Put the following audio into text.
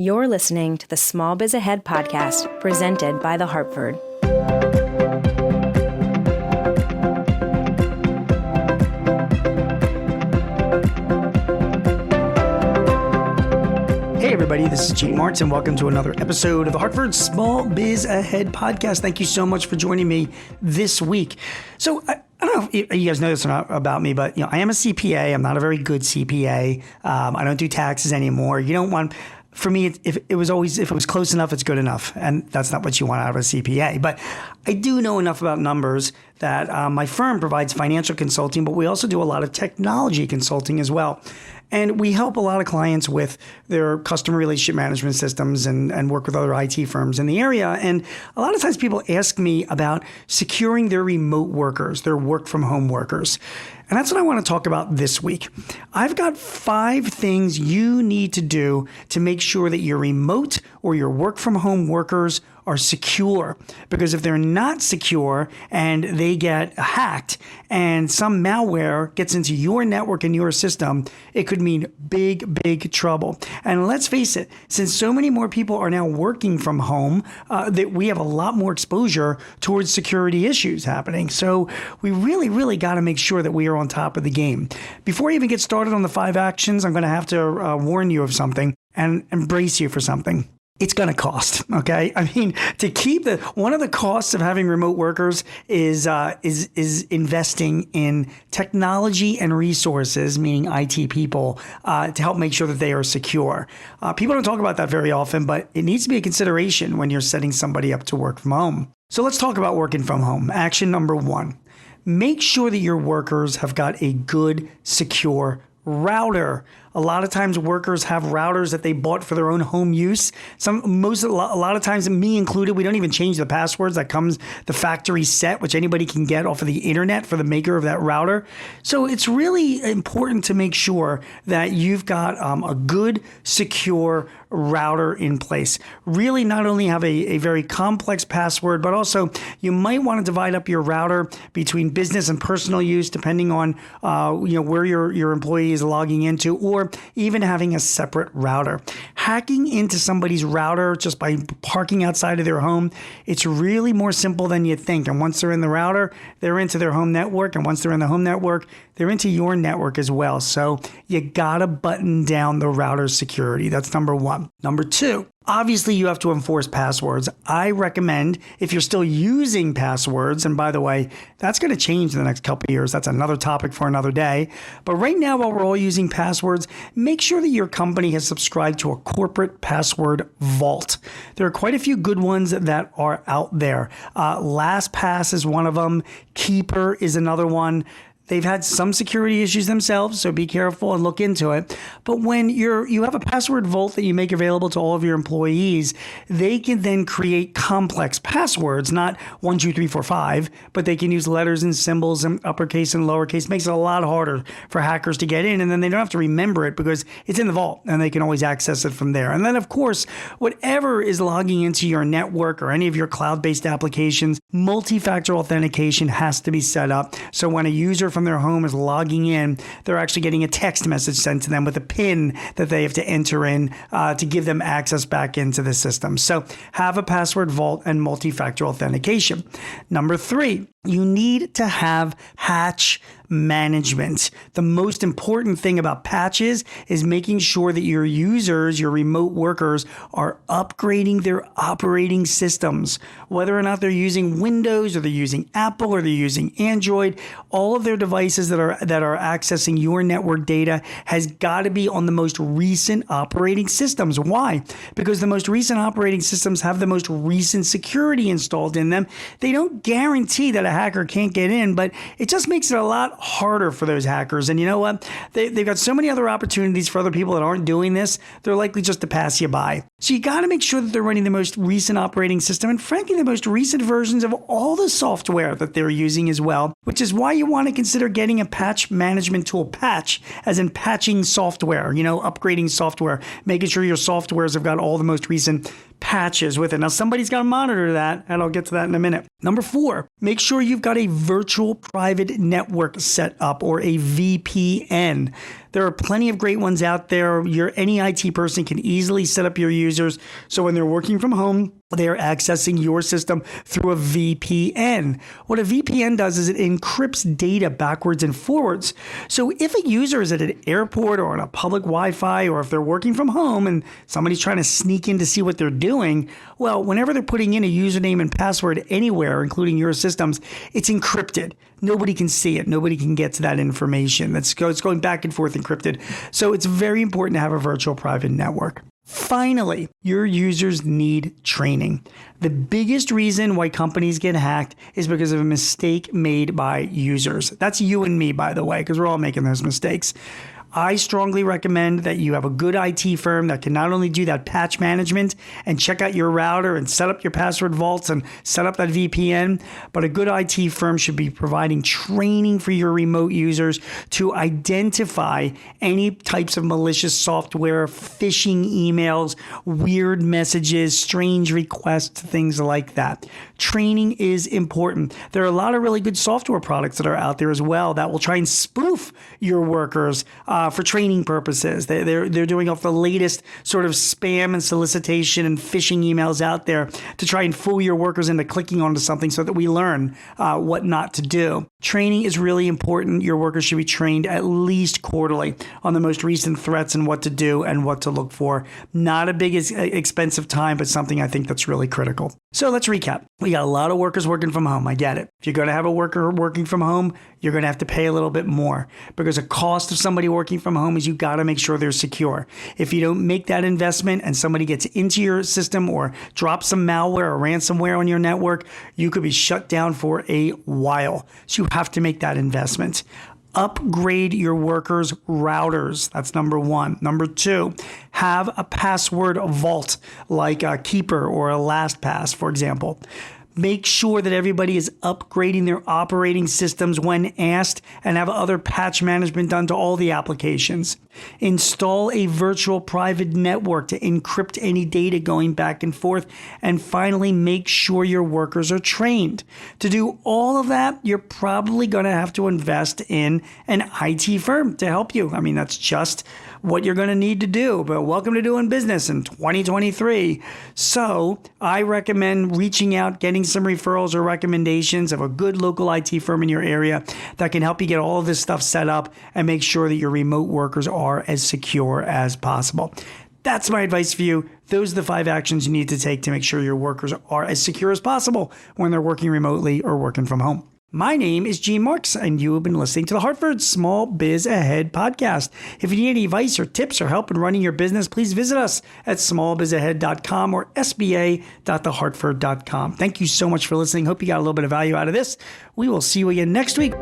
You're listening to the Small Biz Ahead podcast presented by The Hartford. Hey everybody, this is Gene Martz and welcome to another episode of the Hartford Small Biz Ahead podcast. Thank you so much for joining me this week. So I don't know if you guys know this or not about me, but I am a CPA. I'm not a very good CPA. I don't do taxes anymore. You don't want... For me, if it was close enough, it's good enough. And that's not what you want out of a CPA. But I do know enough about numbers that my firm provides financial consulting, but we also do a lot of technology consulting as well. And we help a lot of clients with their customer relationship management systems and work with other IT firms in the area. And a lot of times people ask me about securing their remote workers, their work from home workers. And that's what I want to talk about this week. I've got 5 things you need to do to make sure that your remote or your work from home workers are secure. Because if they're not secure and they get hacked and some malware gets into your network and your system, it could mean big trouble. And let's face it, since so many more people are now working from home, that we have a lot more exposure towards security issues happening. So we really got to make sure that we are on top of the game. Before I even get started on the 5 actions, I'm going to have to warn you of something and embrace you for something. It's going to cost, okay? I mean, to keep one of the costs of having remote workers is investing in technology and resources, meaning IT people, to help make sure that they are secure. People don't talk about that very often, but it needs to be a consideration when you're setting somebody up to work from home. So let's talk about working from home. Action number 1, make sure that your workers have got a good, secure router. A lot of times workers have routers that they bought for their own home use. A lot of times, me included, we don't even change the passwords. That comes the factory set, which anybody can get off of the internet for the maker of that router. So it's really important to make sure that you've got a good, secure router in place. Really not only have a very complex password, but also you might want to divide up your router between business and personal use, depending on where your employee is logging into, or even having a separate router. Hacking into somebody's router just by parking outside of their home, it's really more simple than you think. And once they're in the router, they're into their home network. And once they're in the home network, they're into your network as well. So you gotta button down the router security. That's number 1. Number 2, obviously you have to enforce passwords. I recommend, if you're still using passwords, and by the way, that's going to change in the next couple of years. That's another topic for another day. But right now, while we're all using passwords, make sure that your company has subscribed to a corporate password vault. There are quite a few good ones that are out there. LastPass is one of them. Keeper is another one. They've had some security issues themselves, so be careful and look into it. But when you have a password vault that you make available to all of your employees, they can then create complex passwords, not 1, 2, 3, 4, 5, but they can use letters and symbols and uppercase and lowercase. Makes it a lot harder for hackers to get in, and then they don't have to remember it because it's in the vault and they can always access it from there. And then, of course, whatever is logging into your network or any of your cloud-based applications, multi-factor authentication has to be set up. So when a user from their home is logging in, they're actually getting a text message sent to them with a PIN that they have to enter in to give them access back into the system. So have a password vault and multi-factor authentication. Number 3, you need to have patch management. The most important thing about patches is making sure that your users, your remote workers, are upgrading their operating systems. Whether or not they're using Windows or they're using Apple or they're using Android, all of their devices that are accessing your network data has got to be on the most recent operating systems. Why? Because the most recent operating systems have the most recent security installed in them. They don't guarantee that a hacker can't get in, but it just makes it a lot harder for those hackers. And you know what? They've got so many other opportunities for other people that aren't doing this. They're likely just to pass you by. So you got to make sure that they're running the most recent operating system and frankly, the most recent versions of all the software that they're using as well, which is why you want to consider getting a patch management tool. Patch, as in patching software, upgrading software, making sure your softwares have got all the most recent patches with it. Now, somebody's got to monitor that, and I'll get to that in a minute. Number 4, make sure you've got a virtual private network set up or a VPN. There are plenty of great ones out there. Any IT person can easily set up your users so when they're working from home, they are accessing your system through a VPN. What a VPN does is it encrypts data backwards and forwards. So if a user is at an airport or on a public Wi-Fi, or if they're working from home and somebody's trying to sneak in to see what they're doing, well, whenever they're putting in a username and password anywhere, including your systems, it's encrypted. Nobody can see it. Nobody can get to that information. It's going back and forth encrypted. So it's very important to have a virtual private network. Finally, your users need training. The biggest reason why companies get hacked is because of a mistake made by users. That's you and me, by the way, because we're all making those mistakes. I strongly recommend that you have a good IT firm that can not only do that patch management and check out your router and set up your password vaults and set up that VPN, but a good IT firm should be providing training for your remote users to identify any types of malicious software, phishing emails, weird messages, strange requests, things like that. Training is important. There are a lot of really good software products that are out there as well that will try and spoof your workers for training purposes. They're doing off the latest sort of spam and solicitation and phishing emails out there to try and fool your workers into clicking onto something so that we learn what not to do. Training is really important. Your workers should be trained at least quarterly on the most recent threats and what to do and what to look for. Not a big expensive time, but something I think that's really critical. So let's recap. We got a lot of workers working from home. I get it. If you're going to have a worker working from home, you're going to have to pay a little bit more because a cost of somebody working from home is you got to make sure they're secure. If you don't make that investment and somebody gets into your system or drops some malware or ransomware on your network, you could be shut down for a while. So you have to make that investment. Upgrade your workers' routers. That's number one. Number two, have a password vault like a Keeper or a LastPass, for example. Make sure that everybody is upgrading their operating systems when asked and have other patch management done to all the applications. Install a virtual private network to encrypt any data going back and forth. And finally, make sure your workers are trained. To do all of that, you're probably going to have to invest in an IT firm to help you. I mean, that's just what you're going to need to do. But welcome to doing business in 2023. So I recommend reaching out, getting some referrals or recommendations of a good local IT firm in your area that can help you get all of this stuff set up and make sure that your remote workers are as secure as possible. That's my advice for you. Those are the 5 actions you need to take to make sure your workers are as secure as possible when they're working remotely or working from home. My name is Gene Marks, and you have been listening to the Hartford Small Biz Ahead podcast. If you need any advice or tips or help in running your business, please visit us at smallbizahead.com or sba.thehartford.com. Thank you so much for listening. Hope you got a little bit of value out of this. We will see you again next week.